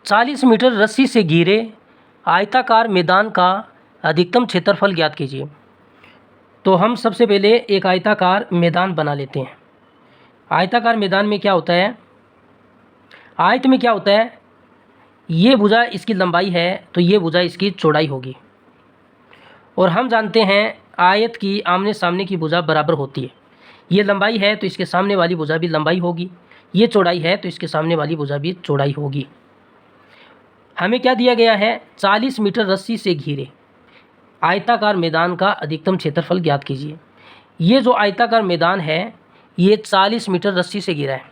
40 metre रस्सी से घिरे आयताकार मैदान का अधिकतम क्षेत्रफल ज्ञात कीजिए। तो हम सबसे पहले एक आयताकार मैदान बना लेते हैं। आयताकार मैदान में क्या होता है, आयत में क्या होता है, ये भुजा इसकी लंबाई है तो ये भुजा इसकी चौड़ाई होगी। और हम जानते हैं आयत की आमने सामने की भुजा बराबर होती है। ये लंबाई है तो इसके सामने वाली भुजा भी लंबाई होगी, ये चौड़ाई है तो इसके सामने वाली भुजा भी चौड़ाई होगी। हमें क्या दिया गया है, 40 मीटर रस्सी से घिरे आयताकार मैदान का अधिकतम क्षेत्रफल ज्ञात कीजिए। ये जो आयताकार मैदान है ये 40 मीटर रस्सी से घिरा है।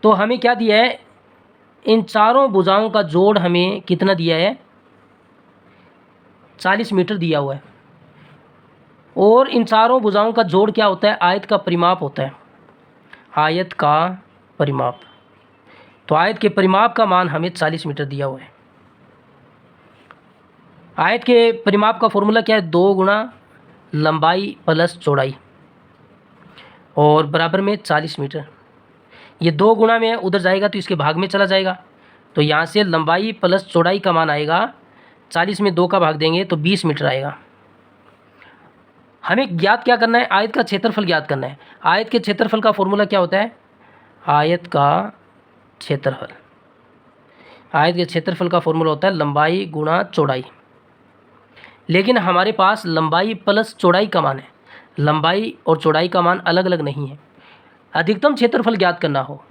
तो हमें क्या दिया है, इन चारों भुजाओं का जोड़ हमें कितना दिया है, 40 मीटर दिया हुआ है। और इन चारों भुजाओं का जोड़ क्या होता है, आयत का परिमाप होता है, आयत का परिमाप। तो आयत के परिमाप का मान हमें 40 मीटर दिया हुआ है। आयत के परिमाप का फॉर्मूला क्या है, 2 गुणा लंबाई प्लस चौड़ाई और बराबर में 40 मीटर। ये 2 गुणा में उधर जाएगा तो इसके भाग में चला जाएगा, तो यहाँ से लंबाई प्लस चौड़ाई का मान आएगा, 40 में 2 का भाग देंगे तो 20 मीटर आएगा। हमें ज्ञात क्या करना है, आयत का क्षेत्रफल ज्ञात करना है। आयत के क्षेत्रफल का फॉर्मूला क्या होता है, आयत का क्षेत्रफल, आयत के क्षेत्रफल का फॉर्मूला होता है लंबाई गुणा चौड़ाई। लेकिन हमारे पास लंबाई प्लस चौड़ाई का मान है, लंबाई और चौड़ाई का मान अलग अलग नहीं है। अधिकतम क्षेत्रफल ज्ञात करना हो,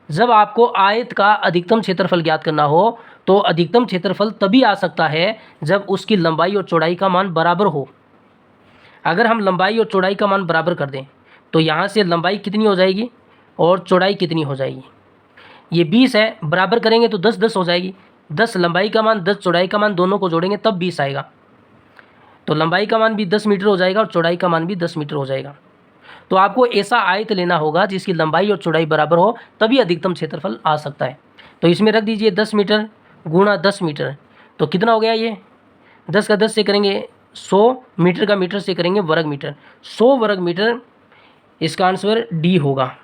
जब आपको आयत का अधिकतम क्षेत्रफल ज्ञात करना हो तो अधिकतम क्षेत्रफल तभी आ सकता है जब उसकी लंबाई और चौड़ाई का मान बराबर हो। अगर हम लंबाई और चौड़ाई का मान बराबर कर दें तो यहाँ से लंबाई कितनी हो जाएगी और चौड़ाई कितनी हो जाएगी, ये 20 है, बराबर करेंगे तो 10-10 हो जाएगी। 10 लंबाई का मान 10 चौड़ाई का मान दोनों को जोड़ेंगे तब 20 आएगा। तो लंबाई का मान भी 10 मीटर हो जाएगा और चौड़ाई का मान भी 10 मीटर हो जाएगा। तो आपको ऐसा आयत लेना होगा जिसकी लंबाई और चौड़ाई बराबर हो, तभी अधिकतम क्षेत्रफल आ सकता है। तो इसमें रख दीजिए 10 मीटर गुणा 10 मीटर, तो कितना हो गया, ये 10 का 10 से करेंगे 100 मीटर का मीटर से करेंगे वर्ग मीटर, 100 वर्ग मीटर, इसका आंसर डी होगा।